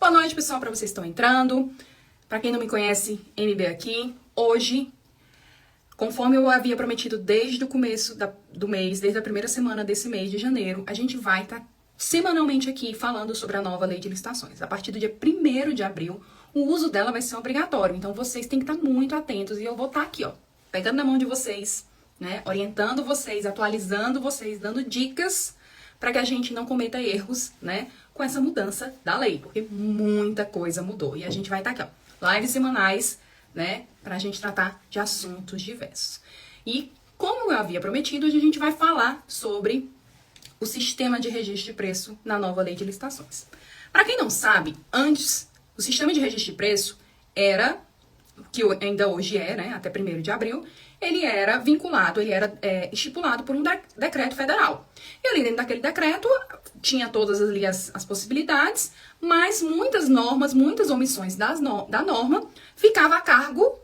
Boa noite, pessoal, para vocês que estão entrando. Para quem não me conhece, MB aqui. Hoje, conforme eu havia prometido desde o começo do mês, desde a primeira semana desse mês de janeiro, a gente vai estar semanalmente aqui falando sobre a nova lei de licitações. A partir do dia 1º de abril, o uso dela vai ser obrigatório. Então, vocês têm que estar muito atentos e eu vou estar aqui, ó, pegando na mão de vocês, né, orientando vocês, atualizando vocês, dando dicas para que a gente não cometa erros, né, com essa mudança da lei, porque muita coisa mudou. E a gente vai estar aqui, ó, lives semanais, né, para a gente tratar de assuntos diversos. E como eu havia prometido, hoje a gente vai falar sobre o sistema de registro de preço na nova lei de licitações. Para quem não sabe, antes, o sistema de registro de preço era, que ainda hoje é, né, até 1º de abril, ele era vinculado, ele era estipulado por um decreto federal. E ali dentro daquele decreto tinha todas ali as possibilidades, mas muitas normas, muitas omissões da norma ficava a cargo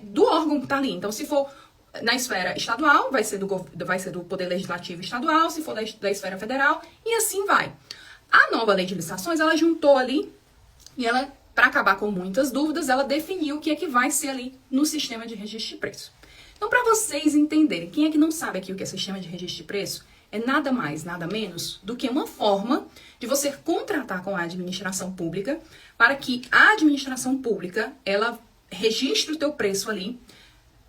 do órgão que está ali. Então, se for na esfera estadual, vai ser do Poder Legislativo Estadual, se for da esfera federal, e assim vai. A nova lei de licitações, ela juntou ali, e ela, para acabar com muitas dúvidas, ela definiu o que é que vai ser ali no sistema de registro de preço. Então, para vocês entenderem, quem é que não sabe aqui o que é sistema de registro de preço, é nada mais, nada menos do que uma forma de você contratar com a administração pública para que a administração pública, ela registre o teu preço ali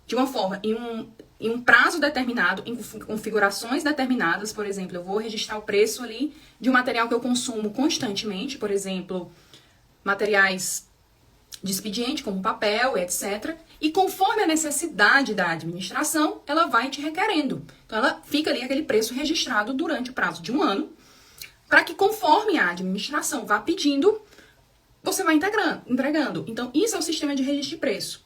de uma forma, em um prazo determinado, em configurações determinadas. Por exemplo, eu vou registrar o preço ali de um material que eu consumo constantemente, por exemplo, materiais de expediente, como papel, etc. E conforme a necessidade da administração, ela vai te requerendo. Então, ela fica ali aquele preço registrado durante o prazo de um ano, para que conforme a administração vá pedindo, você vai entregando. Então, isso é o sistema de registro de preço.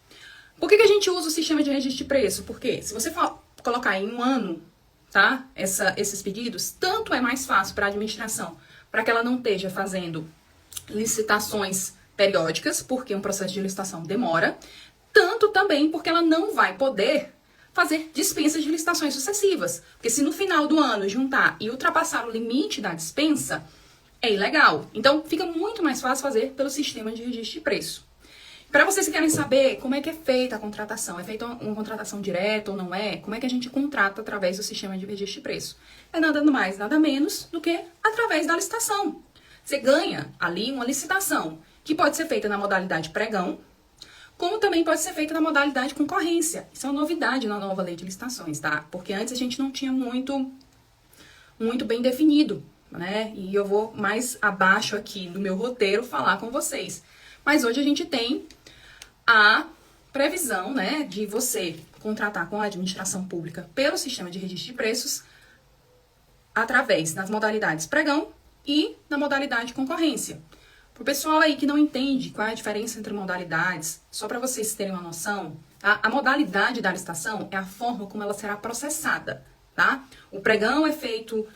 Por que a gente usa o sistema de registro de preço? Porque se você for colocar em um ano, tá, esses pedidos, tanto é mais fácil para a administração, para que ela não esteja fazendo licitações periódicas, porque um processo de licitação demora, tanto também porque ela não vai poder fazer dispensas de licitações sucessivas. Porque se no final do ano juntar e ultrapassar o limite da dispensa, é ilegal. Então, fica muito mais fácil fazer pelo sistema de registro de preço. Para vocês que querem saber como é que é feita a contratação, é feita uma contratação direta ou não é, como é que a gente contrata através do sistema de registro de preço? É nada mais, nada menos do que através da licitação. Você ganha ali uma licitação, que pode ser feita na modalidade pregão, como também pode ser feita na modalidade concorrência. Isso é uma novidade na nova lei de licitações, tá? Porque antes a gente não tinha muito bem definido, né? E eu vou mais abaixo aqui do meu roteiro falar com vocês. Mas hoje a gente tem a previsão, né, de você contratar com a administração pública pelo sistema de registro de preços através das modalidades pregão e na modalidade concorrência. Para o pessoal aí que não entende qual é a diferença entre modalidades, só para vocês terem uma noção, tá? A modalidade da licitação é a forma como ela será processada, tá? O pregão é feito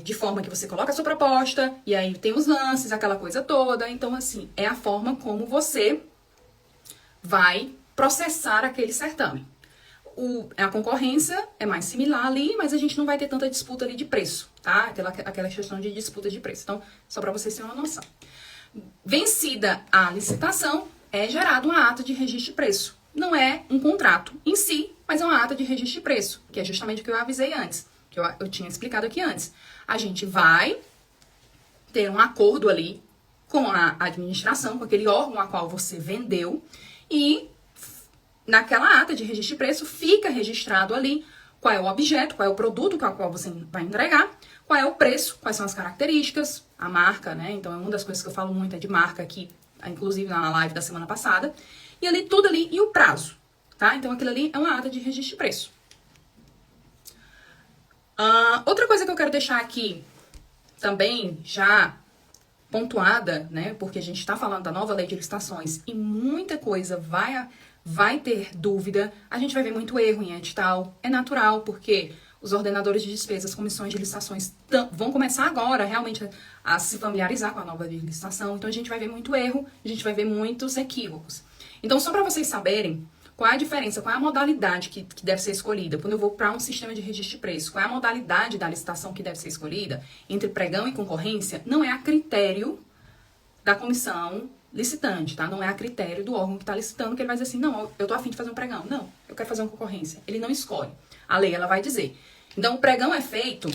de forma que você coloca a sua proposta, e aí tem os lances, aquela coisa toda. Então, assim, é a forma como você vai processar aquele certame. A concorrência é mais similar ali, mas a gente não vai ter tanta disputa ali de preço, tá? Aquela questão de disputa de preço. Então, só para vocês terem uma noção. Vencida a licitação, é gerado uma ata de registro de preço. Não é um contrato em si, mas é uma ata de registro de preço, que é justamente o que eu avisei antes, que eu tinha explicado aqui antes. A gente vai ter um acordo ali com a administração, com aquele órgão a qual você vendeu, e naquela ata de registro de preço fica registrado ali qual é o objeto, qual é o produto com o qual você vai entregar, qual é o preço, quais são as características, a marca, né? Então, é uma das coisas que eu falo muito é de marca aqui, inclusive na live da semana passada. E ali, tudo ali, e o prazo, tá? Então, aquilo ali é uma ata de registro de preço. Outra coisa que eu quero deixar aqui também já pontuada, né? Porque a gente está falando da nova lei de licitações e muita coisa vai ter dúvida, a gente vai ver muito erro em edital. É natural, porque os ordenadores de despesas, comissões de licitações vão começar agora realmente a se familiarizar com a nova lei de licitação. Então, a gente vai ver muito erro, a gente vai ver muitos equívocos. Então, só para vocês saberem qual é a diferença, qual é a modalidade que deve ser escolhida, quando eu vou para um sistema de registro de preço, qual é a modalidade da licitação que deve ser escolhida entre pregão e concorrência, não é a critério da comissão licitante, tá? Não é a critério do órgão que está licitando que ele vai dizer assim, não, eu tô a fim de fazer um pregão. Não, eu quero fazer uma concorrência. Ele não escolhe. A lei, ela vai dizer. Então, o pregão é feito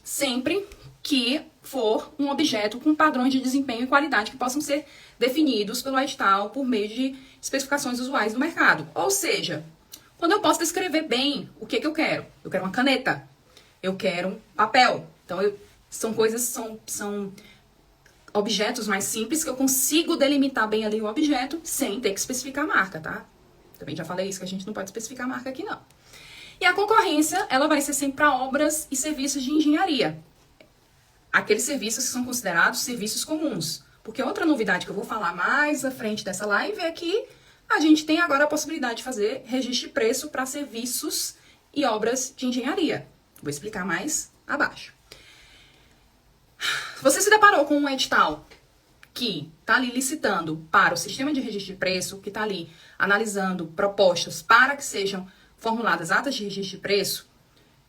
sempre que for um objeto com padrões de desempenho e qualidade que possam ser definidos pelo edital por meio de especificações usuais do mercado. Ou seja, quando eu posso descrever bem o que eu quero. Eu quero uma caneta. Eu quero um papel. Então, são objetos mais simples que eu consigo delimitar bem ali o objeto sem ter que especificar a marca, tá? Também já falei isso, que a gente não pode especificar a marca aqui, não. E a concorrência, ela vai ser sempre para obras e serviços de engenharia. Aqueles serviços que são considerados serviços comuns. Porque outra novidade que eu vou falar mais à frente dessa live é que a gente tem agora a possibilidade de fazer registro de preço para serviços e obras de engenharia. Vou explicar mais abaixo. Você se deparou com um edital que está ali licitando para o sistema de registro de preço, que está ali analisando propostas para que sejam formuladas atas de registro de preço,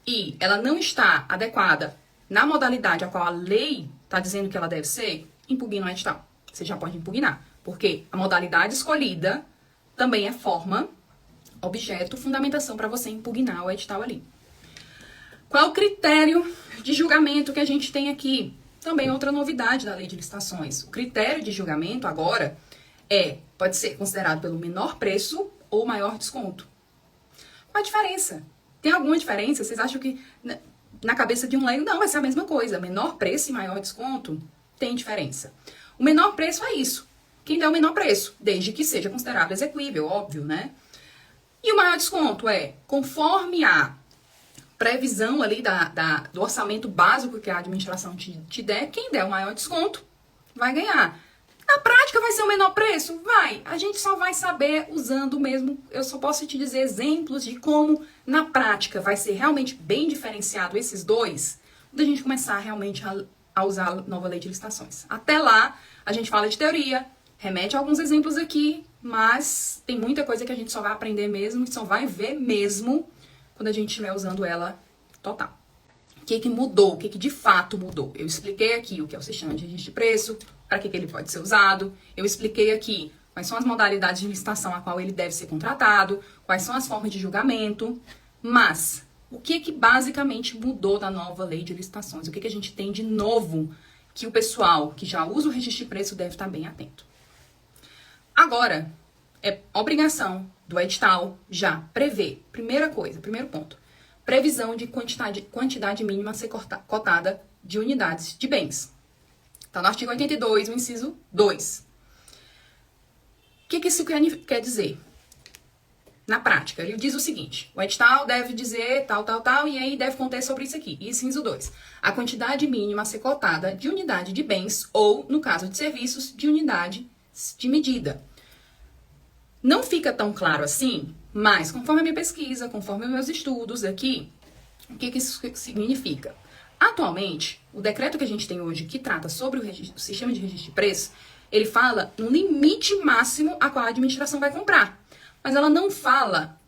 e ela não está adequada na modalidade a qual a lei está dizendo que ela deve ser, impugna o edital. Você já pode impugnar, porque a modalidade escolhida também é forma, objeto, fundamentação para você impugnar o edital ali. Qual é o critério de julgamento que a gente tem aqui? Também outra novidade da lei de licitações. O critério de julgamento agora pode ser considerado pelo menor preço ou maior desconto. Qual a diferença? Tem alguma diferença? Vocês acham que na cabeça de um leigo não vai ser a mesma coisa? Menor preço e maior desconto? Tem diferença. O menor preço é isso. Quem der o menor preço, desde que seja considerado exequível, óbvio, né? E o maior desconto é conforme a previsão ali do orçamento básico que a administração te der, quem der o maior desconto vai ganhar. Na prática vai ser o menor preço? Vai. A gente só vai saber usando mesmo, eu só posso te dizer exemplos de como na prática vai ser realmente bem diferenciado esses dois, quando a gente começar realmente a usar a nova lei de licitações. Até lá, a gente fala de teoria, remete a alguns exemplos aqui, mas tem muita coisa que a gente só vai aprender mesmo, e só vai ver mesmo quando a gente estiver usando ela total. O que mudou? O que de fato mudou? Eu expliquei aqui o que é o sistema de registro de preço, para que ele pode ser usado. Eu expliquei aqui quais são as modalidades de licitação a qual ele deve ser contratado, quais são as formas de julgamento, mas o que basicamente mudou da nova lei de licitações? O que a gente tem de novo que o pessoal que já usa o registro de preço deve estar bem atento? Agora, é obrigação do edital já prever, primeira coisa, primeiro ponto, previsão de quantidade mínima a ser cotada de unidades de bens. Está no artigo 82, o inciso 2. O que isso quer dizer? Na prática, ele diz o seguinte, o edital deve dizer tal, e aí deve conter sobre isso aqui. Inciso 2. A quantidade mínima a ser cotada de unidade de bens ou, no caso de serviços, de unidade de medida. Não fica tão claro assim, mas conforme a minha pesquisa, conforme os meus estudos aqui, o que isso significa? Atualmente, o decreto que a gente tem hoje, que trata sobre o sistema de registro de preço, ele fala no limite máximo a qual a administração vai comprar. Mas ela não fala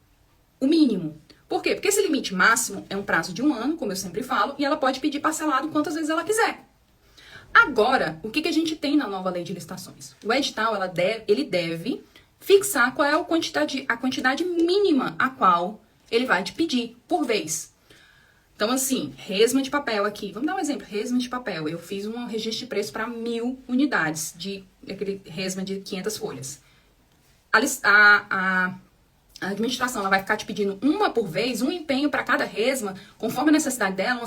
o mínimo. Por quê? Porque esse limite máximo é um prazo de 1 ano, como eu sempre falo, e ela pode pedir parcelado quantas vezes ela quiser. Agora, o que a gente tem na nova lei de licitações? O edital, ele deve fixar qual é a quantidade mínima a qual ele vai te pedir por vez. Então, assim, resma de papel aqui. Vamos dar um exemplo. Resma de papel. Eu fiz um registro de preço para 1000 unidades de aquele resma de 500 folhas. A administração ela vai ficar te pedindo uma por vez, um empenho para cada resma, conforme a necessidade dela.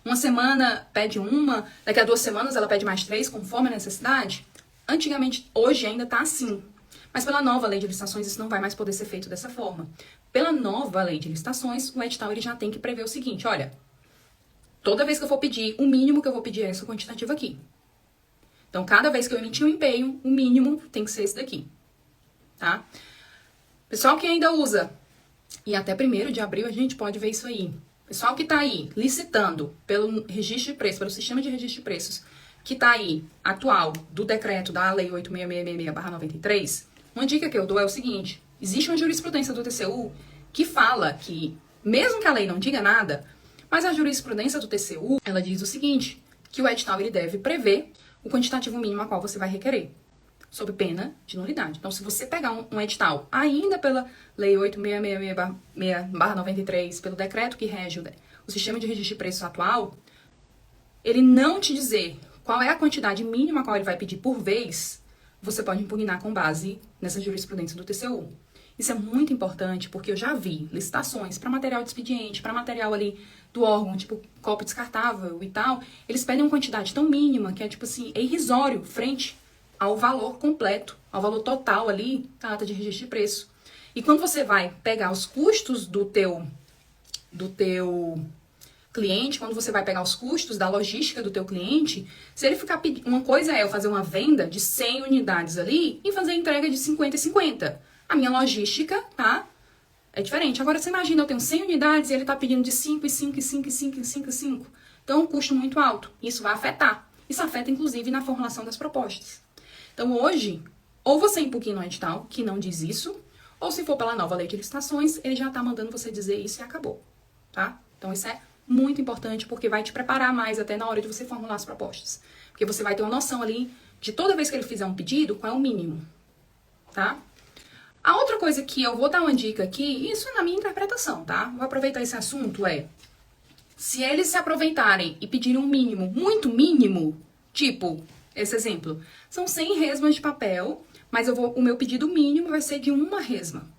Uma semana pede uma, daqui a 2 semanas ela pede mais 3, conforme a necessidade. Antigamente, hoje ainda está assim. Mas pela nova lei de licitações, isso não vai mais poder ser feito dessa forma. Pela nova lei de licitações, o edital ele já tem que prever o seguinte, olha, toda vez que eu for pedir, o mínimo que eu vou pedir é essa quantitativa aqui. Então, cada vez que eu emitir um empenho, o mínimo tem que ser esse daqui, tá? Pessoal que ainda usa, e até 1º de abril a gente pode ver isso aí. Pessoal que tá aí licitando pelo registro de preço, pelo sistema de registro de preços, que tá aí, atual, do decreto da lei 8666/93, uma dica que eu dou é o seguinte, existe uma jurisprudência do TCU que fala que, mesmo que a lei não diga nada, mas a jurisprudência do TCU, ela diz o seguinte, que o edital ele deve prever o quantitativo mínimo a qual você vai requerer, sob pena de nulidade. Então, se você pegar um edital, ainda pela Lei 8666/93, pelo decreto que rege o sistema de registro de preços atual, ele não te dizer qual é a quantidade mínima a qual ele vai pedir por vez, você pode impugnar com base nessa jurisprudência do TCU. Isso é muito importante, porque eu já vi licitações para material de expediente, para material ali do órgão, tipo copo descartável e tal, eles pedem uma quantidade tão mínima que é tipo assim, é irrisório frente ao valor completo, ao valor total ali da ata de registro de preço. E quando você vai pegar os custos do teu cliente, quando você vai pegar os custos da logística do teu cliente, se ele ficar pedindo, uma coisa é eu fazer uma venda de 100 unidades ali e fazer a entrega de 50 e 50. A minha logística, tá? É diferente. Agora, você imagina, eu tenho 100 unidades e ele tá pedindo de 5 e 5 e 5 e 5 e 5 e 5. Então, é um custo muito alto. Isso vai afetar. Isso afeta, inclusive, na formulação das propostas. Então, hoje, ou você impugna um edital que não diz isso, ou se for pela nova lei de licitações, ele já tá mandando você dizer isso e acabou, tá? Então, isso é muito importante, porque vai te preparar mais até na hora de você formular as propostas. Porque você vai ter uma noção ali de toda vez que ele fizer um pedido, qual é o mínimo, tá? A outra coisa que eu vou dar uma dica aqui, isso é na minha interpretação, tá? Vou aproveitar esse assunto, se eles se aproveitarem e pedirem um mínimo, muito mínimo, tipo, esse exemplo, são 100 resmas de papel, mas o meu pedido mínimo vai ser de uma resma.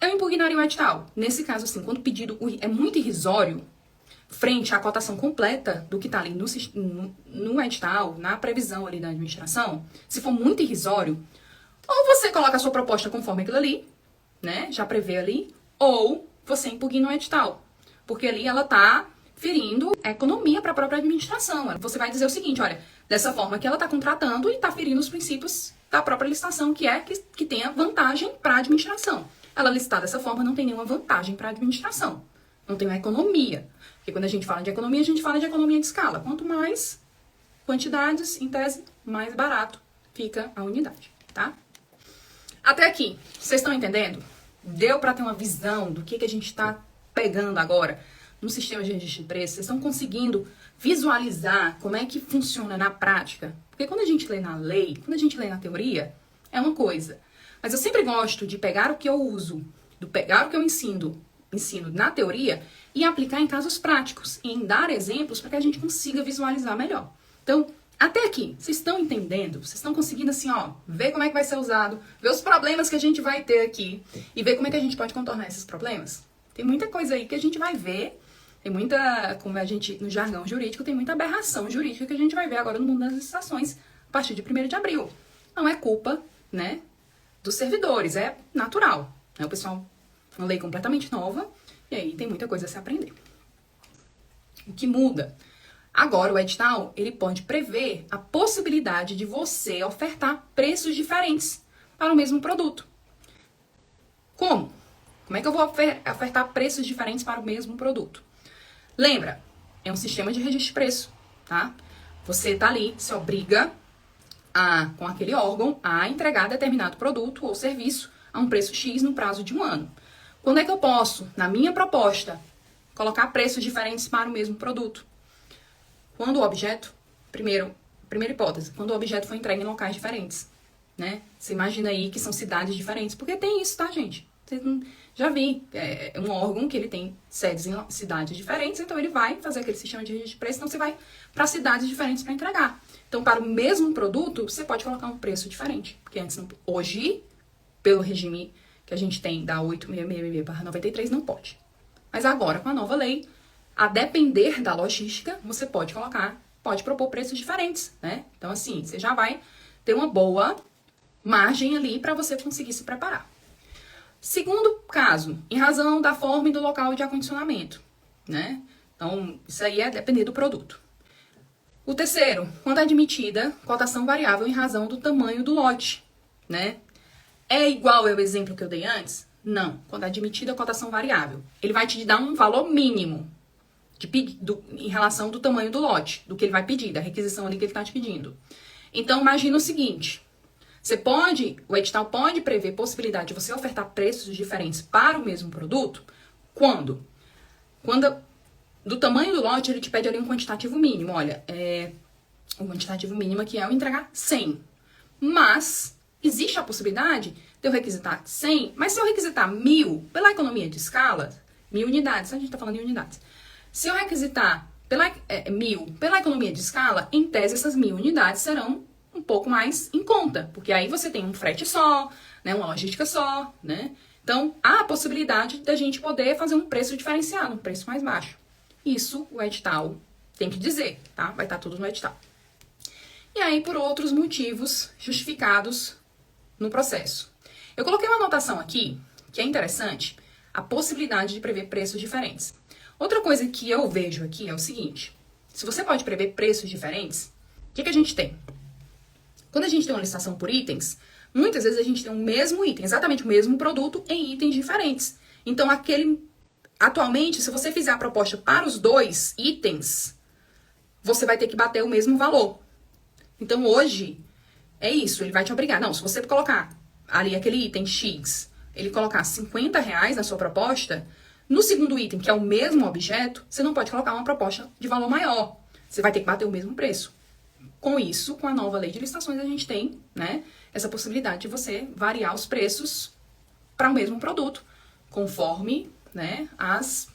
Eu impugnaria o edital. Nesse caso, assim, quando o pedido é muito irrisório, frente à cotação completa do que está ali no edital, na previsão ali da administração, se for muito irrisório, ou você coloca a sua proposta conforme aquilo ali, né, já prevê ali, ou você impugna o edital, porque ali ela está ferindo a economia para a própria administração. Você vai dizer o seguinte, olha, dessa forma que ela está contratando e está ferindo os princípios da própria licitação, que é que tenha vantagem para a administração. Ela listar dessa forma não tem nenhuma vantagem para a administração, não tem uma economia. Porque quando a gente fala de economia, a gente fala de economia de escala. Quanto mais quantidades, em tese, mais barato fica a unidade, tá? Até aqui, vocês estão entendendo? Deu para ter uma visão do que a gente está pegando agora no sistema de registro de preços? Vocês estão conseguindo visualizar como é que funciona na prática? Porque quando a gente lê na lei, quando a gente lê na teoria, é uma coisa. Mas eu sempre gosto de pegar o que eu uso, pegar o que eu ensino na teoria e aplicar em casos práticos, e em dar exemplos para que a gente consiga visualizar melhor. Então, até aqui, vocês estão entendendo? Vocês estão conseguindo, assim, ver como é que vai ser usado, ver os problemas que a gente vai ter aqui e ver como é que a gente pode contornar esses problemas? Tem muita coisa aí que a gente vai ver, tem muita, como a gente, no jargão jurídico, tem muita aberração jurídica que a gente vai ver agora no mundo das licitações a partir de 1º de abril. Não é culpa, né, dos servidores, é natural, né? O pessoal, uma lei completamente nova, e aí tem muita coisa a se aprender. O que muda? Agora, o edital, ele pode prever a possibilidade de você ofertar preços diferentes para o mesmo produto. Como? Como é que eu vou ofertar preços diferentes para o mesmo produto? Lembra, é um sistema de registro de preço, tá? Você tá ali, se obriga com aquele órgão a entregar determinado produto ou serviço a um preço X no prazo de 1 ano. Quando é que eu posso, na minha proposta, colocar preços diferentes para o mesmo produto? Quando o objeto, primeira hipótese, quando o objeto foi entregue em locais diferentes, né? Você imagina aí que são cidades diferentes, porque tem isso, tá, gente? Já vi, é um órgão que ele tem sedes em cidades diferentes, então ele vai fazer aquele sistema de registro de preço, então você vai para cidades diferentes para entregar. Então, para o mesmo produto, você pode colocar um preço diferente, porque antes, hoje, pelo regime que a gente tem da 8666/93, não pode. Mas agora, com a nova lei, a depender da logística, você pode propor preços diferentes, né? Então, assim, você já vai ter uma boa margem ali para você conseguir se preparar. Segundo caso, em razão da forma e do local de acondicionamento, né? Então, isso aí é depender do produto. O terceiro, quando admitida cotação variável em razão do tamanho do lote, né? É igual ao exemplo que eu dei antes? Não. Quando admitida cotação variável, ele vai te dar um valor mínimo em relação do tamanho do lote, do que ele vai pedir, da requisição ali que ele está te pedindo. Então, imagina o seguinte, o edital pode prever possibilidade de você ofertar preços diferentes para o mesmo produto, quando do tamanho do lote, ele te pede ali um quantitativo mínimo. Olha, o quantitativo mínimo que é eu entregar 100. Mas existe a possibilidade de eu requisitar 100, mas se eu requisitar 1.000, pela economia de escala, 1.000 unidades, a gente está falando em unidades. Se eu requisitar 1.000 pela economia de escala, em tese essas 1.000 unidades serão um pouco mais em conta, porque aí você tem um frete só, né, uma logística só, né? Então, há a possibilidade da gente poder fazer um preço diferenciado, um preço mais baixo. Isso o edital tem que dizer, tá? Vai estar tudo no edital. E aí, por outros motivos justificados no processo. Eu coloquei uma anotação aqui, que é interessante, a possibilidade de prever preços diferentes. Outra coisa que eu vejo aqui é o seguinte, se você pode prever preços diferentes, o que a gente tem? Quando a gente tem uma licitação por itens, muitas vezes a gente tem o mesmo item, exatamente o mesmo produto em itens diferentes. Então, atualmente, se você fizer a proposta para os 2 itens, você vai ter que bater o mesmo valor. Então, hoje, é isso, ele vai te obrigar. Não, se você colocar ali aquele item X, ele colocar R$50 na sua proposta, no segundo item, que é o mesmo objeto, você não pode colocar uma proposta de valor maior. Você vai ter que bater o mesmo preço. Com isso, com a nova lei de licitações, a gente tem, né, essa possibilidade de você variar os preços para o mesmo produto, conforme, né, as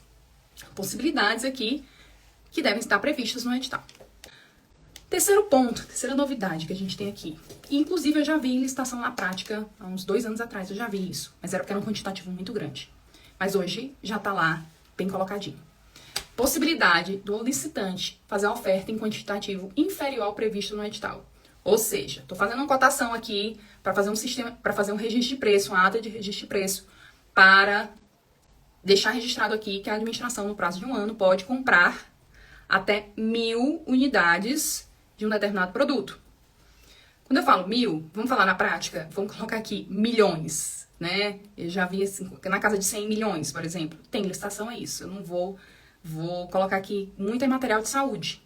possibilidades aqui que devem estar previstas no edital. Terceiro ponto, terceira novidade que a gente tem aqui. E, inclusive, eu já vi em licitação na prática, há uns 2 anos atrás eu já vi isso, mas era porque era um quantitativo muito grande. Mas hoje já está lá, bem colocadinho. Possibilidade do licitante fazer a oferta em quantitativo inferior ao previsto no edital. Ou seja, estou fazendo uma cotação aqui para fazer um sistema, para fazer um registro de preço, uma ata de registro de preço, para deixar registrado aqui que a administração, no prazo de 1 ano, pode comprar até 1.000 unidades de um determinado produto. Quando eu falo 1.000, vamos falar na prática, vamos colocar aqui milhões, né? Eu já vi assim, na casa de 100 milhões, por exemplo. Tem licitação, é isso. Eu não vou colocar aqui muito em material de saúde.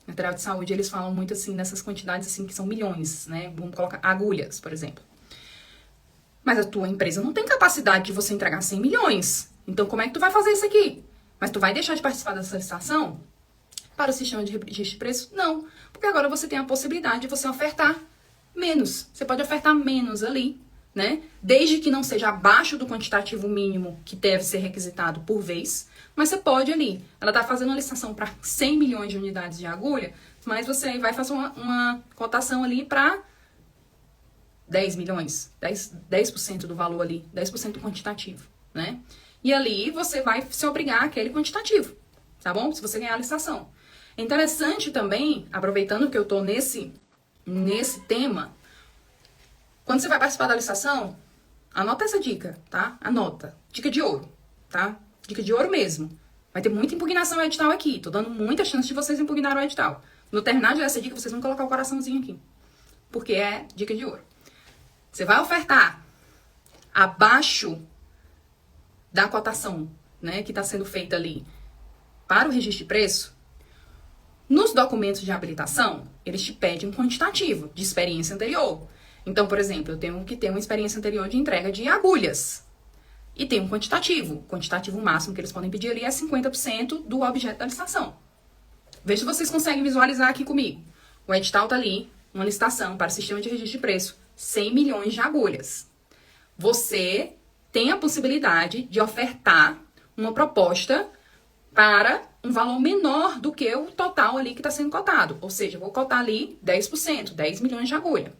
Material de saúde, eles falam muito assim, nessas quantidades assim, que são milhões, né? Vamos colocar agulhas, por exemplo. Mas a tua empresa não tem capacidade de você entregar 100 milhões. Então, como é que tu vai fazer isso aqui? Mas tu vai deixar de participar dessa licitação? Para o sistema de registro de preço? Não. Porque agora você tem a possibilidade de você ofertar menos. Você pode ofertar menos ali, né? Desde que não seja abaixo do quantitativo mínimo que deve ser requisitado por vez. Mas você pode ali. Ela está fazendo uma licitação para 100 milhões de unidades de agulha, mas você vai fazer uma cotação ali para 10 milhões. 10% do valor ali. 10% do quantitativo, né? E ali você vai se obrigar àquele quantitativo, tá bom? Se você ganhar a licitação. É interessante também, aproveitando que eu tô nesse tema, quando você vai participar da licitação, anota essa dica, tá? Anota. Dica de ouro, tá? Dica de ouro mesmo. Vai ter muita impugnação edital aqui. Tô dando muita chance de vocês impugnarem o edital. No terminar de ler essa dica, vocês vão colocar o coraçãozinho aqui. Porque é dica de ouro. Você vai ofertar abaixo da cotação, né, que está sendo feita ali para o registro de preço, nos documentos de habilitação, eles te pedem um quantitativo de experiência anterior. Então, por exemplo, eu tenho que ter uma experiência anterior de entrega de agulhas. E tem um quantitativo. O quantitativo máximo que eles podem pedir ali é 50% do objeto da licitação. Veja se vocês conseguem visualizar aqui comigo. O edital tá ali, uma licitação para o sistema de registro de preço, 100 milhões de agulhas. Você tem a possibilidade de ofertar uma proposta para um valor menor do que o total ali que está sendo cotado. Ou seja, eu vou cotar ali 10%, 10 milhões de agulha.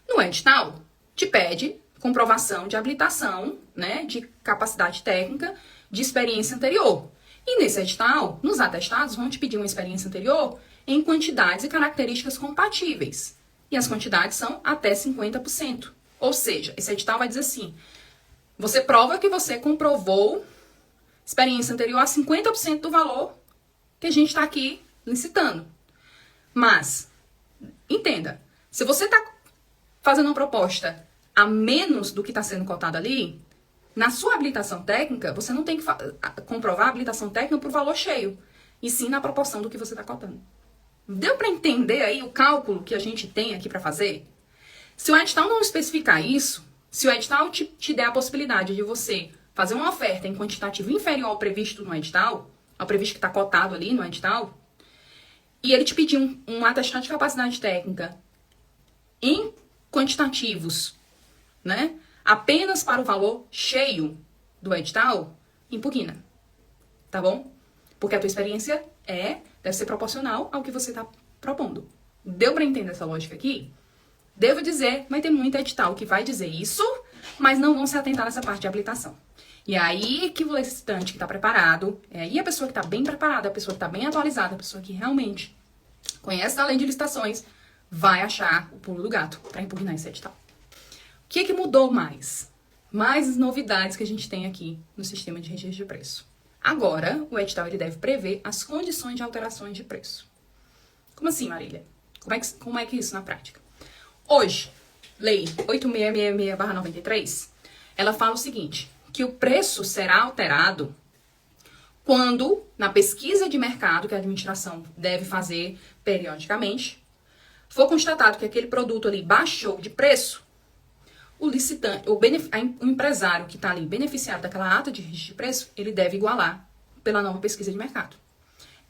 No edital, te pede comprovação de habilitação, né, de capacidade técnica, de experiência anterior. E nesse edital, nos atestados, vão te pedir uma experiência anterior em quantidades e características compatíveis. E as quantidades são até 50%. Ou seja, esse edital vai dizer assim, você prova que você comprovou experiência anterior a 50% do valor que a gente está aqui licitando. Mas, entenda, se você está fazendo uma proposta a menos do que está sendo cotado ali, na sua habilitação técnica, você não tem que comprovar a habilitação técnica por valor cheio, e sim na proporção do que você está cotando. Deu para entender aí o cálculo que a gente tem aqui para fazer? Se o edital não especificar isso, se o edital te der a possibilidade de você fazer uma oferta em quantitativo inferior ao previsto no edital, ao previsto que está cotado ali no edital, e ele te pedir um atestado de capacidade técnica em quantitativos, né, apenas para o valor cheio do edital, impugna, tá bom? Porque a tua experiência deve ser proporcional ao que você está propondo. Deu para entender essa lógica aqui? Devo dizer, vai ter muito edital que vai dizer isso, mas não vão se atentar nessa parte de habilitação. E aí que o licitante que está preparado, aí a pessoa que está bem preparada, a pessoa que está bem atualizada, a pessoa que realmente conhece a lei de licitações, vai achar o pulo do gato para impugnar esse edital. O que mudou mais? Mais novidades que a gente tem aqui no sistema de registro de preço. Agora, o edital ele deve prever as condições de alterações de preço. Como assim, Marília? Como é que é isso na prática? Hoje, Lei 8666/93, ela fala o seguinte, que o preço será alterado quando, na pesquisa de mercado que a administração deve fazer periodicamente, for constatado que aquele produto ali baixou de preço, o licitante, o empresário que está ali beneficiado daquela ata de registro de preço, ele deve igualar pela nova pesquisa de mercado.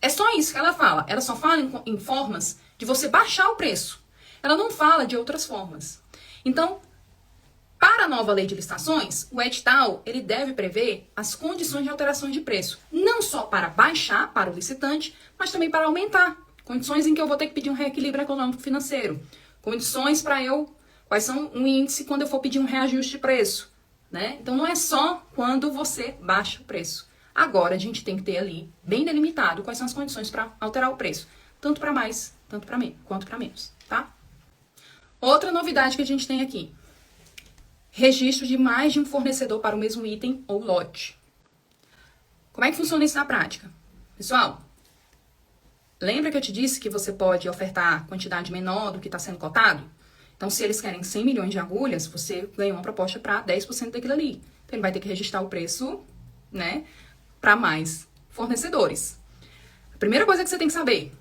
É só isso que ela fala. Ela só fala em formas de você baixar o preço. Ela não fala de outras formas. Então, para a nova lei de licitações, o edital ele deve prever as condições de alterações de preço. Não só para baixar para o licitante, mas também para aumentar. Condições em que eu vou ter que pedir um reequilíbrio econômico financeiro. Condições para quais são um índice quando eu for pedir um reajuste de preço, né? Então não é só quando você baixa o preço. Agora a gente tem que ter ali bem delimitado quais são as condições para alterar o preço, tanto para mais, tanto para menos, quanto para menos, tá? Outra novidade que a gente tem aqui: registro de mais de um fornecedor para o mesmo item ou lote. Como é que funciona isso na prática? Pessoal, lembra que eu te disse que você pode ofertar quantidade menor do que está sendo cotado? Então, se eles querem 100 milhões de agulhas, você ganhou uma proposta para 10% daquilo ali. Então, ele vai ter que registrar o preço, né, para mais fornecedores. A primeira coisa que você tem que saber,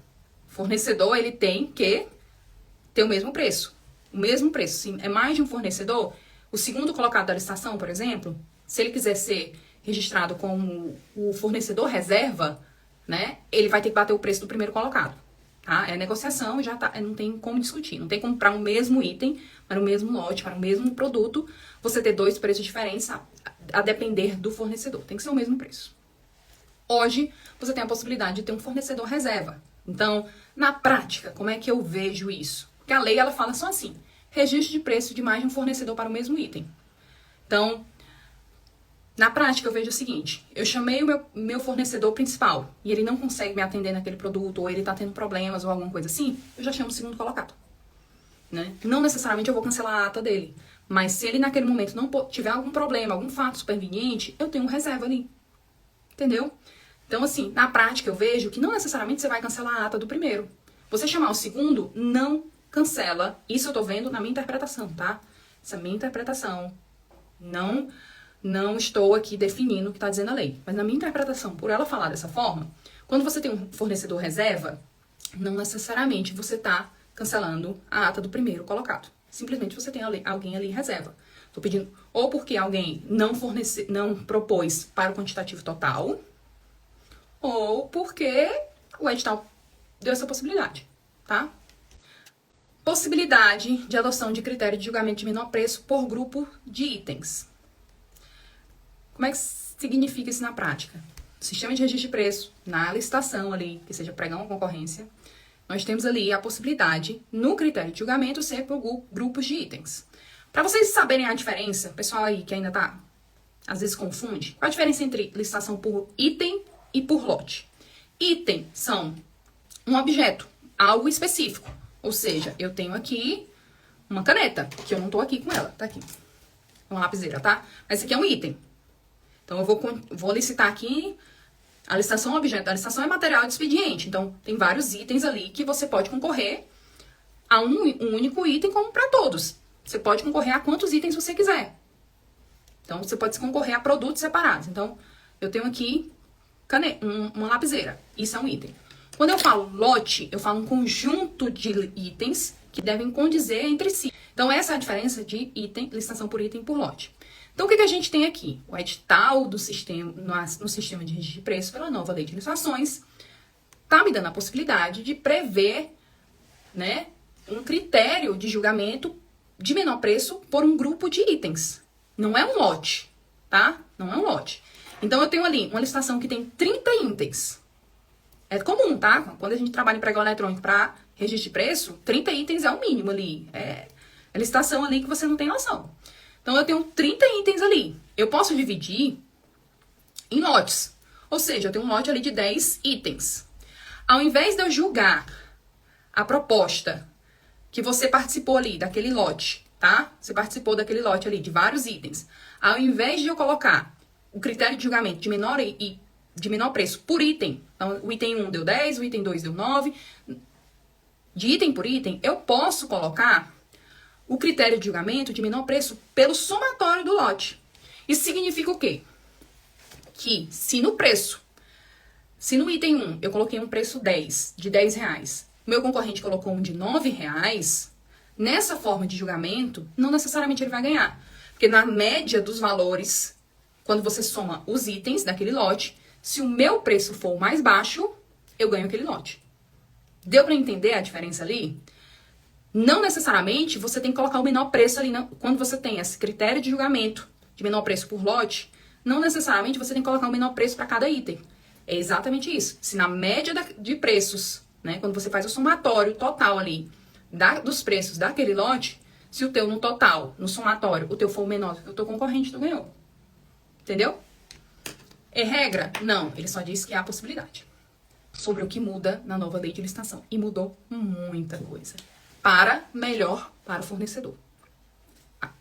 fornecedor, ele tem que ter o mesmo preço. O mesmo preço. Se é mais de um fornecedor, o segundo colocado da licitação, por exemplo, se ele quiser ser registrado como o fornecedor reserva, né, ele vai ter que bater o preço do primeiro colocado. Tá? É negociação, já tá, não tem como discutir. Não tem como para um mesmo item, para o mesmo lote, para o mesmo produto, você ter dois preços diferentes a depender do fornecedor. Tem que ser o mesmo preço. Hoje, você tem a possibilidade de ter um fornecedor reserva. Então, na prática, como é que eu vejo isso? Porque a lei, ela fala só assim, registro de preço de mais de um fornecedor para o mesmo item. Então, na prática, eu vejo o seguinte, eu chamei o meu fornecedor principal e ele não consegue me atender naquele produto, ou ele está tendo problemas ou alguma coisa assim, eu já chamo o segundo colocado. Né? Não necessariamente eu vou cancelar a ata dele, mas se ele naquele momento não tiver algum problema, algum fato superveniente, eu tenho um reserva ali. Entendeu? Então, assim, na prática eu vejo que não necessariamente você vai cancelar a ata do primeiro. Você chamar o segundo, não cancela. Isso eu tô vendo na minha interpretação, tá? Essa é a minha interpretação. Não estou aqui definindo o que está dizendo a lei. Mas na minha interpretação, por ela falar dessa forma, quando você tem um fornecedor reserva, não necessariamente você está cancelando a ata do primeiro colocado. Simplesmente você tem alguém ali em reserva. Estou pedindo ou porque alguém não propôs para o quantitativo total, ou porque o edital deu essa possibilidade, tá? Possibilidade de adoção de critério de julgamento de menor preço por grupo de itens. Como é que significa isso na prática? No sistema de registro de preço, na licitação ali, que seja pregão ou concorrência, nós temos ali a possibilidade, no critério de julgamento, ser por grupos de itens. Para vocês saberem a diferença, pessoal aí que ainda tá, às vezes confunde, qual a diferença entre licitação por item e por lote? Item são um objeto, algo específico. Ou seja, eu tenho aqui uma caneta, que eu não tô aqui com ela, tá aqui. Uma lapiseira, tá? Mas esse aqui é um item. Então, eu vou licitar aqui, a licitação é um objeto, a licitação é material de expediente. Então, tem vários itens ali que você pode concorrer a um único item como para todos. Você pode concorrer a quantos itens você quiser. Então, você pode concorrer a produtos separados. Então, eu tenho aqui uma lapiseira. Isso é um item. Quando eu falo lote, eu falo um conjunto de itens que devem condizer entre si. Então, essa é a diferença de item, licitação por item por lote. Então, o que a gente tem aqui? O edital do sistema, no sistema de registro de preço pela nova lei de licitações tá me dando a possibilidade de prever, né, um critério de julgamento de menor preço por um grupo de itens. Não é um lote, tá? Não é um lote. Então, eu tenho ali uma licitação que tem 30 itens. É comum, tá? Quando a gente trabalha em pregão eletrônico para registro de preço, 30 itens é o mínimo ali. É licitação ali que você não tem noção. Então, eu tenho 30 itens ali. Eu posso dividir em lotes. Ou seja, eu tenho um lote ali de 10 itens. Ao invés de eu julgar a proposta que você participou ali daquele lote, tá? Você participou daquele lote ali de vários itens. Ao invés de eu colocar o critério de julgamento de menor preço por item, então o item 1 deu 10, o item 2 deu 9, de item por item, eu posso colocar o critério de julgamento de menor preço pelo somatório do lote. Isso significa o quê? Que se no item 1 eu coloquei um preço 10, de 10 reais, meu concorrente colocou um de 9 reais, nessa forma de julgamento, não necessariamente ele vai ganhar. Porque na média dos valores, quando você soma os itens daquele lote, se o meu preço for o mais baixo, eu ganho aquele lote. Deu para entender a diferença ali? Não necessariamente você tem que colocar o menor preço ali. Quando você tem esse critério de julgamento de menor preço por lote, não necessariamente você tem que colocar o menor preço para cada item. É exatamente isso. Se na média de preços, né, quando você faz o somatório total ali dos preços daquele lote, se o teu no total, no somatório, o teu for menor do que o teu concorrente, tu ganhou. Entendeu? É regra? Não. Ele só disse que há possibilidade. Sobre o que muda na nova lei de licitação. E mudou muita coisa. Para melhor para o fornecedor.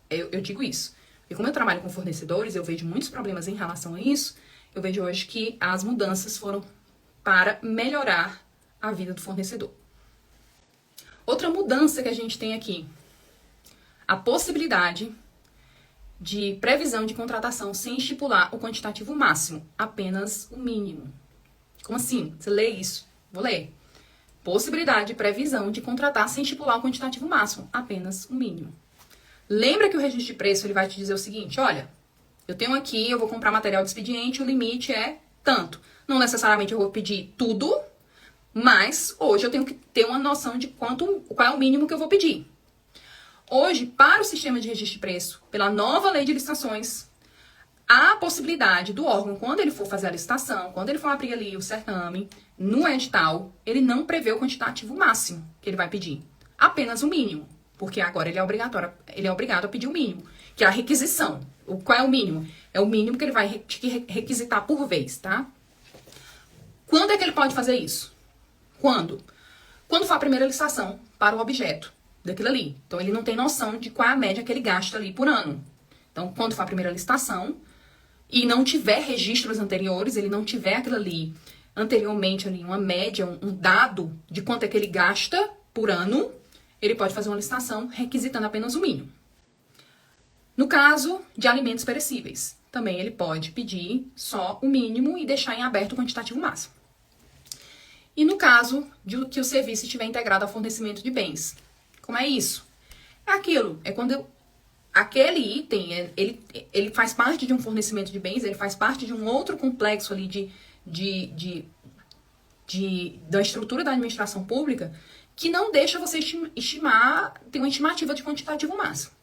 Eu digo isso. E como eu trabalho com fornecedores, eu vejo muitos problemas em relação a isso. Eu vejo hoje que as mudanças foram para melhorar a vida do fornecedor. Outra mudança que a gente tem aqui. A possibilidade de previsão de contratação sem estipular o quantitativo máximo, apenas o mínimo. Como assim? Você lê isso? Vou ler. Possibilidade de previsão de contratar sem estipular o quantitativo máximo, apenas o mínimo. Lembra que o registro de preço ele vai te dizer o seguinte, olha, eu tenho aqui, eu vou comprar material de expediente, o limite é tanto. Não necessariamente eu vou pedir tudo, mas hoje eu tenho que ter uma noção de qual é o mínimo que eu vou pedir. Hoje, para o sistema de registro de preço, pela nova lei de licitações, há a possibilidade do órgão, quando ele for fazer a licitação, quando ele for abrir ali o certame, no edital, ele não prevê o quantitativo máximo que ele vai pedir. Apenas o mínimo. Porque agora ele é obrigado a pedir o mínimo, que é a requisição. Qual é o mínimo? É o mínimo que ele vai requisitar por vez, tá? Quando é que ele pode fazer isso? Quando? Quando for a primeira licitação para o objeto daquilo ali. Então, ele não tem noção de qual é a média que ele gasta ali por ano. Então, quando for a primeira licitação e não tiver registros anteriores, ele não tiver aquilo ali anteriormente, ali, uma média, um dado de quanto é que ele gasta por ano, ele pode fazer uma licitação requisitando apenas o mínimo. No caso de alimentos perecíveis, também ele pode pedir só o mínimo e deixar em aberto o quantitativo máximo. E no caso de que o serviço estiver integrado ao fornecimento de bens. Como é isso? É aquilo, é quando aquele item, ele faz parte de um fornecimento de bens, ele faz parte de um outro complexo ali da estrutura da administração pública, que não deixa você estimar, ter uma estimativa de quantitativo máximo,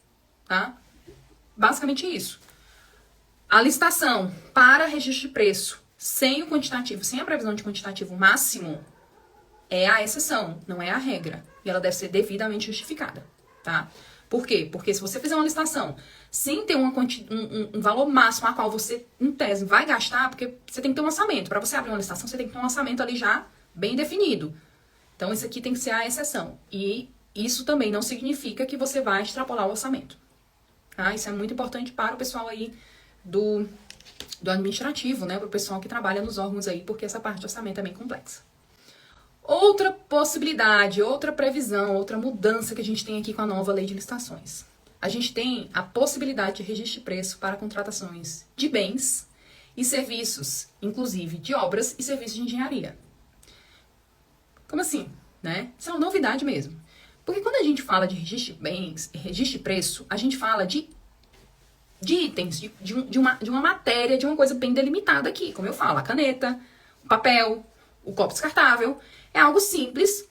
tá? Basicamente isso. A licitação para registro de preço sem o quantitativo, sem a previsão de quantitativo máximo, é a exceção, não é a regra. E ela deve ser devidamente justificada, tá? Por quê? Porque se você fizer uma licitação sem ter um valor máximo a qual você, em tese, vai gastar, porque você tem que ter um orçamento. Para você abrir uma licitação, você tem que ter um orçamento ali já bem definido. Então, isso aqui tem que ser a exceção. E isso também não significa que você vai extrapolar o orçamento. Tá? Isso é muito importante para o pessoal aí do administrativo, né? Para o pessoal que trabalha nos órgãos aí, porque essa parte de orçamento é bem complexa. Outra possibilidade, outra previsão, outra mudança que a gente tem aqui com a nova lei de licitações. A gente tem a possibilidade de registro de preço para contratações de bens e serviços, inclusive de obras e serviços de engenharia. Como assim, né? Isso é uma novidade mesmo. Porque quando a gente fala de registro de bens e registro de preço, a gente fala de itens, de uma matéria, de uma coisa bem delimitada aqui. Como eu falo, a caneta, o papel, o copo descartável. É algo simples,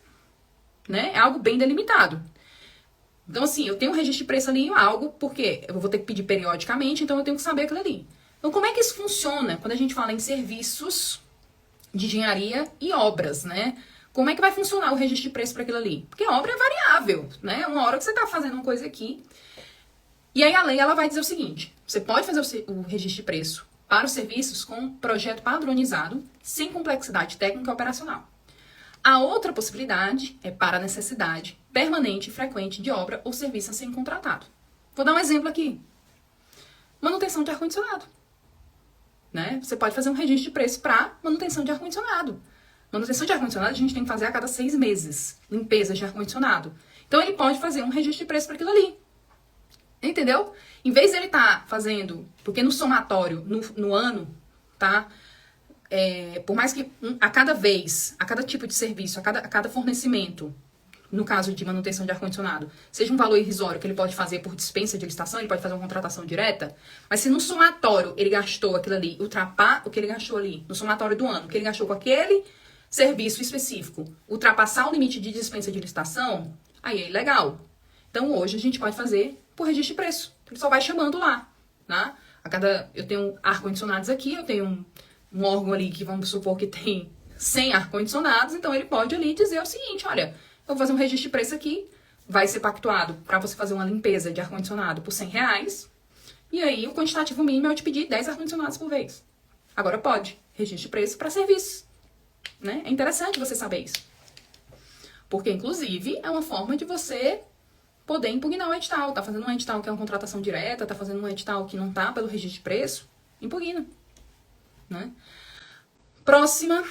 né? É algo bem delimitado. Então, assim, eu tenho um registro de preço ali em algo, porque eu vou ter que pedir periodicamente, então eu tenho que saber aquilo ali. Então, como é que isso funciona quando a gente fala em serviços de engenharia e obras, né? Como é que vai funcionar o registro de preço para aquilo ali? Porque a obra é variável, né? Uma hora que você está fazendo uma coisa aqui. E aí a lei ela vai dizer o seguinte: você pode fazer o registro de preço para os serviços com projeto padronizado, sem complexidade técnica e operacional. A outra possibilidade é para a necessidade permanente e frequente de obra ou serviço a ser contratado. Vou dar um exemplo aqui. Manutenção de ar-condicionado. Né? Você pode fazer um registro de preço para manutenção de ar-condicionado. Manutenção de ar-condicionado a gente tem que fazer a cada 6 meses. Limpeza de ar-condicionado. Então ele pode fazer um registro de preço para aquilo ali. Entendeu? Em vez de ele estar fazendo, porque no somatório, no ano, tá? Por mais que a cada vez, a cada tipo de serviço, a cada fornecimento, no caso de manutenção de ar-condicionado, seja um valor irrisório que ele pode fazer por dispensa de licitação, ele pode fazer uma contratação direta, mas se no somatório ele gastou aquilo ali, ultrapassar o que ele gastou ali, no somatório do ano, o que ele gastou com aquele serviço específico, ultrapassar o limite de dispensa de licitação, aí é ilegal. Então hoje a gente pode fazer por registro de preço. Ele só vai chamando lá, né? Eu tenho ar-condicionados aqui, eu tenho um órgão ali que vamos supor que tem 100 ar-condicionados, então ele pode ali dizer o seguinte: olha, eu vou fazer um registro de preço aqui, vai ser pactuado para você fazer uma limpeza de ar-condicionado por R$100, e aí o quantitativo mínimo é eu te pedir 10 ar-condicionados por vez. Agora pode, registro de preço para serviço, né? É interessante você saber isso. Porque, inclusive, é uma forma de você poder impugnar o edital. Tá fazendo um edital que é uma contratação direta, tá fazendo um edital que não tá pelo registro de preço, impugna, né? Próxima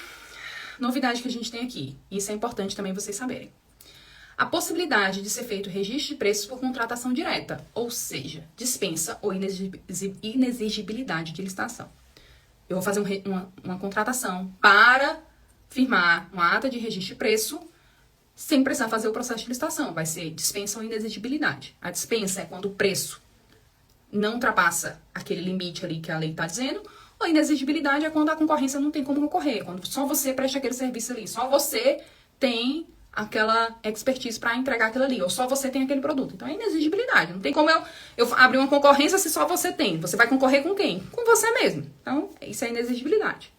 novidade que a gente tem aqui, isso é importante também vocês saberem. A possibilidade de ser feito registro de preços por contratação direta, ou seja, dispensa ou inexigibilidade de licitação. Eu vou fazer uma contratação para firmar uma ata de registro de preço sem precisar fazer o processo de licitação. Vai ser dispensa ou inexigibilidade. A dispensa é quando o preço não ultrapassa aquele limite ali que a lei está dizendo, ou inexigibilidade é quando a concorrência não tem como concorrer, quando só você presta aquele serviço ali, só você tem aquela expertise para entregar aquilo ali, ou só você tem aquele produto. Então é inexigibilidade. Não tem como eu abrir uma concorrência se só você tem. Você vai concorrer com quem? Com você mesmo. Então, isso é inexigibilidade.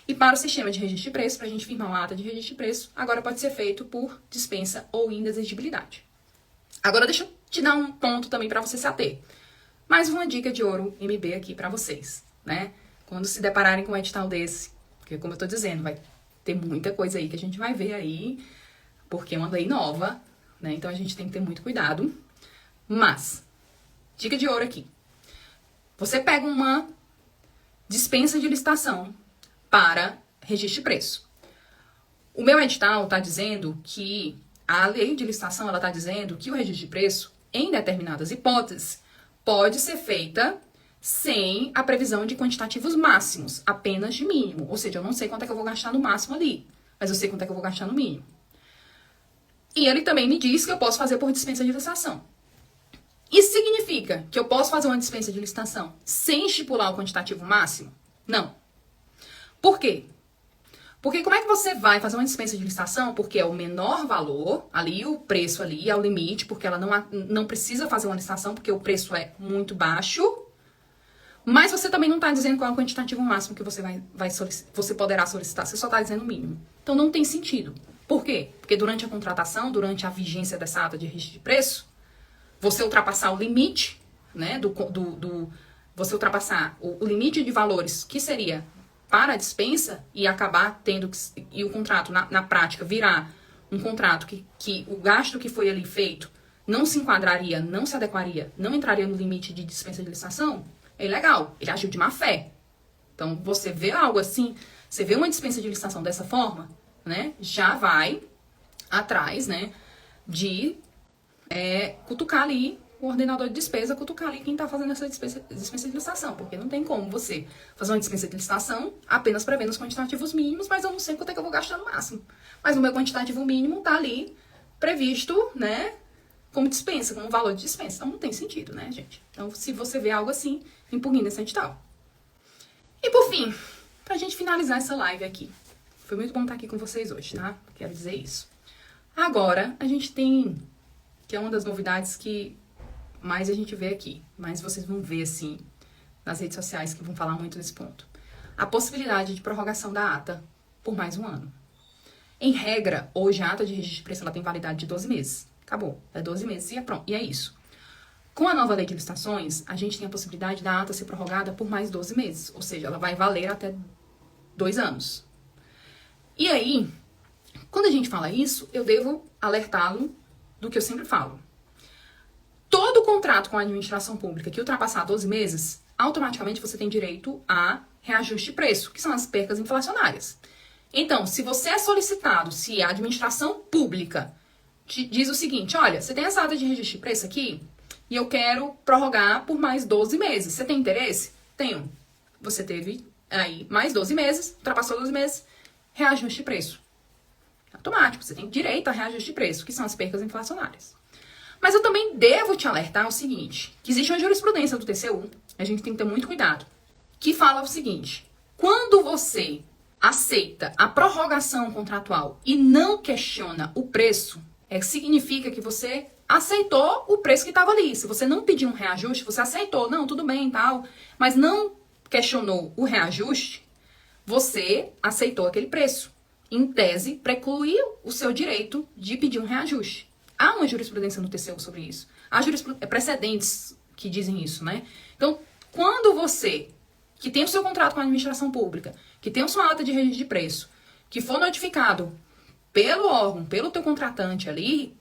E para o sistema de registro de preço, para a gente firmar uma ata de registro de preço, agora pode ser feito por dispensa ou inexigibilidade. Agora deixa eu te dar um ponto também para você se ater. Mais uma dica de ouro MB aqui para vocês, né? Quando se depararem com um edital desse, porque como eu tô dizendo, vai ter muita coisa aí que a gente vai ver aí, porque é uma lei nova, né? Então a gente tem que ter muito cuidado. Mas, dica de ouro aqui. Você pega uma dispensa de licitação para registro de preço. O meu edital está dizendo que a lei de licitação ela está dizendo que o registro de preço, em determinadas hipóteses, pode ser feita sem a previsão de quantitativos máximos, apenas de mínimo. Ou seja, eu não sei quanto é que eu vou gastar no máximo ali, mas eu sei quanto é que eu vou gastar no mínimo. E ele também me diz que eu posso fazer por dispensa de licitação. Isso significa que eu posso fazer uma dispensa de licitação sem estipular o quantitativo máximo? Não. Por quê? Porque como é que você vai fazer uma dispensa de licitação? Porque é o menor valor, ali o preço ali é o limite, porque ela não precisa fazer uma licitação, porque o preço é muito baixo. Mas você também não está dizendo qual é o quantitativo máximo que você poderá solicitar, você só está dizendo o mínimo. Então não tem sentido. Por quê? Porque durante a contratação, durante a vigência dessa ata de registro de preço, você ultrapassar o limite, né, você ultrapassar o limite de valores que seria para a dispensa e acabar tendo e o contrato na prática virar um contrato que o gasto que foi ali feito não se enquadraria, não se adequaria, não entraria no limite de dispensa de licitação, é ilegal, ele agiu de má fé. Então você vê algo assim, você vê uma dispensa de licitação dessa forma, né, já vai atrás, né, de cutucar ali o ordenador de despesa, cutucar ali quem está fazendo essa dispensa de licitação, porque não tem como você fazer uma dispensa de licitação apenas prevendo os quantitativos mínimos, mas eu não sei quanto é que eu vou gastar no máximo. Mas o meu quantitativo mínimo está ali previsto, né, como dispensa, como valor de dispensa. Então não tem sentido, né, gente? Então se você vê algo assim, impugna esse edital. E por fim, pra gente finalizar essa live aqui, Foi muito bom estar aqui com vocês hoje, tá? Quero dizer isso. Agora, a gente tem, que é uma das novidades que mais a gente vê aqui, mais vocês vão ver, assim, nas redes sociais, que vão falar muito nesse ponto. A possibilidade de prorrogação da ata por mais um ano. Em regra, hoje a ata de registro de preço ela tem validade de 12 meses. Acabou. É 12 meses e é pronto. E é isso. Com a nova lei de licitações, a gente tem a possibilidade da ata ser prorrogada por mais 12 meses. Ou seja, ela vai valer até 2 anos. E aí, quando a gente fala isso, eu devo alertá-lo do que eu sempre falo. Todo contrato com a administração pública que ultrapassar 12 meses, automaticamente você tem direito a reajuste de preço, que são as percas inflacionárias. Então, se você é solicitado, se a administração pública te diz o seguinte, olha, você tem essa ata de registro de preço aqui e eu quero prorrogar por mais 12 meses. Você tem interesse? Tenho. Você teve aí mais 12 meses, ultrapassou 12 meses, reajuste de preço. Automático, você tem direito a reajuste de preço, que são as percas inflacionárias. Mas eu também devo te alertar o seguinte, que existe uma jurisprudência do TCU, a gente tem que ter muito cuidado, que fala o seguinte, quando você aceita a prorrogação contratual e não questiona o preço, significa que você aceitou o preço que estava ali. Se você não pediu um reajuste, você aceitou, não, tudo bem e tal, mas não questionou o reajuste, você aceitou aquele preço. Em tese, precluiu o seu direito de pedir um reajuste. Há uma jurisprudência no TCU sobre isso. Há precedentes que dizem isso, né? Então, quando você, que tem o seu contrato com a administração pública, que tem a sua ata de registro de preço, que for notificado pelo órgão, pelo teu contratante ali,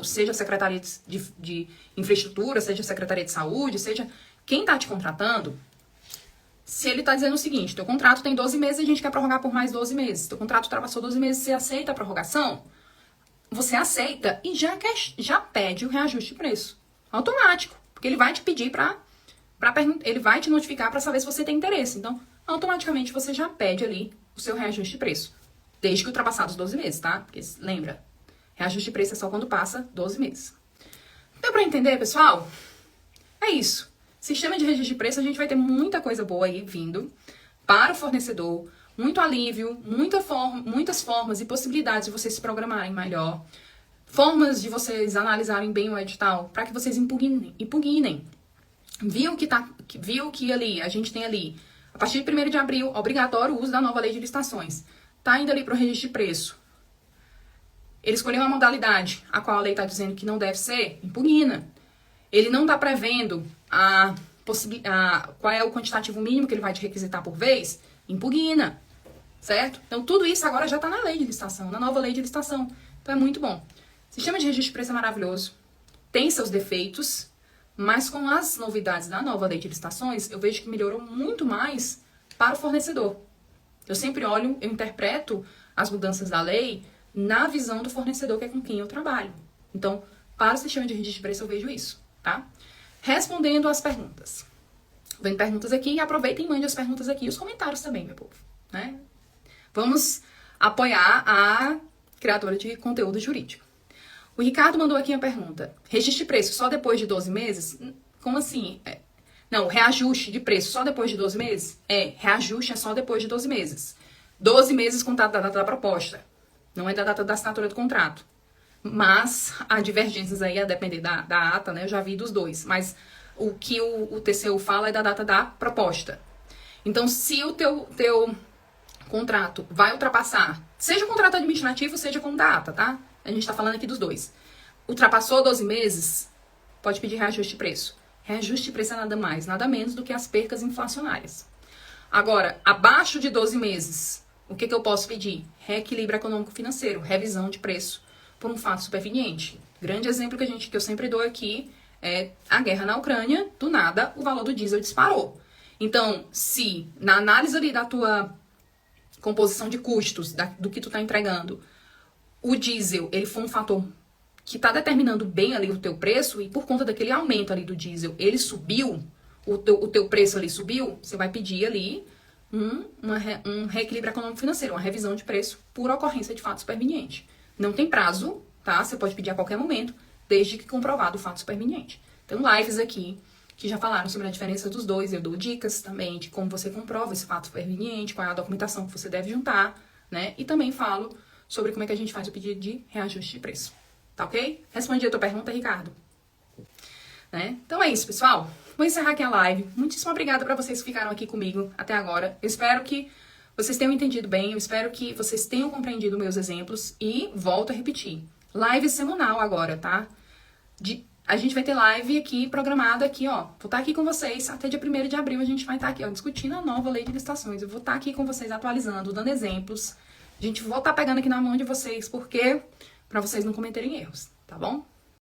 seja a Secretaria de Infraestrutura, seja a Secretaria de Saúde, seja quem está te contratando, se ele está dizendo o seguinte, teu contrato tem 12 meses e a gente quer prorrogar por mais 12 meses, teu contrato ultrapassou 12 meses, você aceita a prorrogação? Você aceita e já pede o reajuste de preço. Automático. Porque ele vai te pedir ele vai te notificar para saber se você tem interesse. Então, automaticamente você já pede ali o seu reajuste de preço. Desde que ultrapassar os 12 meses, tá? Porque lembra, reajuste de preço é só quando passa 12 meses. Deu para entender, pessoal? É isso. Sistema de registro de preço, a gente vai ter muita coisa boa aí vindo para o fornecedor. Muito alívio, muitas formas e possibilidades de vocês se programarem melhor. Formas de vocês analisarem bem o edital para que vocês impugnem. Viu que ali, a gente tem ali, a partir de 1º de abril, obrigatório o uso da nova lei de licitações. Tá indo ali para o registro de preço. Ele escolheu uma modalidade, a qual a lei está dizendo que não deve ser, impugna. Ele não está prevendo qual é o quantitativo mínimo que ele vai te requisitar por vez, impugna. Certo? Então, tudo isso agora já está na lei de licitação, na nova lei de licitação. Então, é muito bom. O sistema de registro de preço é maravilhoso. Tem seus defeitos, mas com as novidades da nova lei de licitações, eu vejo que melhorou muito mais para o fornecedor. Eu sempre eu interpreto as mudanças da lei na visão do fornecedor, que é com quem eu trabalho. Então, para o sistema de registro de preço, eu vejo isso, tá? Respondendo às perguntas. Vem perguntas aqui, aproveitem e mande as perguntas aqui e os comentários também, meu povo, né? Vamos apoiar a criadora de conteúdo jurídico. O Ricardo mandou aqui uma pergunta. Registro de preço só depois de 12 meses? Como assim? Não, reajuste de preço só depois de 12 meses? Reajuste é só depois de 12 meses. 12 meses contado da data da proposta. Não é da data da assinatura do contrato. Mas há divergências aí, a depender da ata, né? Eu já vi dos dois. Mas o que o TCU fala é da data da proposta. Então, se o teu contrato vai ultrapassar, seja contrato administrativo, seja com data, tá? A gente tá falando aqui dos dois. Ultrapassou 12 meses, pode pedir reajuste de preço. Reajuste de preço é nada mais, nada menos do que as percas inflacionárias. Agora, abaixo de 12 meses, o que eu posso pedir? Reequilíbrio econômico-financeiro, revisão de preço por um fato superveniente. Grande exemplo que eu sempre dou aqui é a guerra na Ucrânia, do nada, o valor do diesel disparou. Então, se na análise ali da tua composição de custos, do que tu tá entregando, o diesel, ele foi um fator que tá determinando bem ali o teu preço, e por conta daquele aumento ali do diesel, ele subiu, o teu preço ali subiu, você vai pedir ali um reequilíbrio econômico-financeiro, uma revisão de preço por ocorrência de fato superveniente. Não tem prazo, tá? Você pode pedir a qualquer momento, desde que comprovado o fato superveniente. Tem lives aqui que já falaram sobre a diferença dos dois. Eu dou dicas também de como você comprova esse fato superveniente, qual é a documentação que você deve juntar. né? E também falo sobre como é que a gente faz o pedido de reajuste de preço. Tá ok? Respondi a tua pergunta, Ricardo. Né? Então é isso, pessoal. Vou encerrar aqui a live. Muitíssimo obrigada para vocês que ficaram aqui comigo até agora. Eu espero que vocês tenham entendido bem. Eu espero que vocês tenham compreendido meus exemplos. E volto a repetir. Live semanal agora, tá? A gente vai ter live aqui, programada aqui, ó. Vou estar aqui com vocês até dia 1º de abril. A gente vai estar aqui, ó, discutindo a nova lei de licitações. Eu vou estar aqui com vocês atualizando, dando exemplos. A gente vai estar pegando aqui na mão de vocês, porque... para vocês não cometerem erros, tá bom?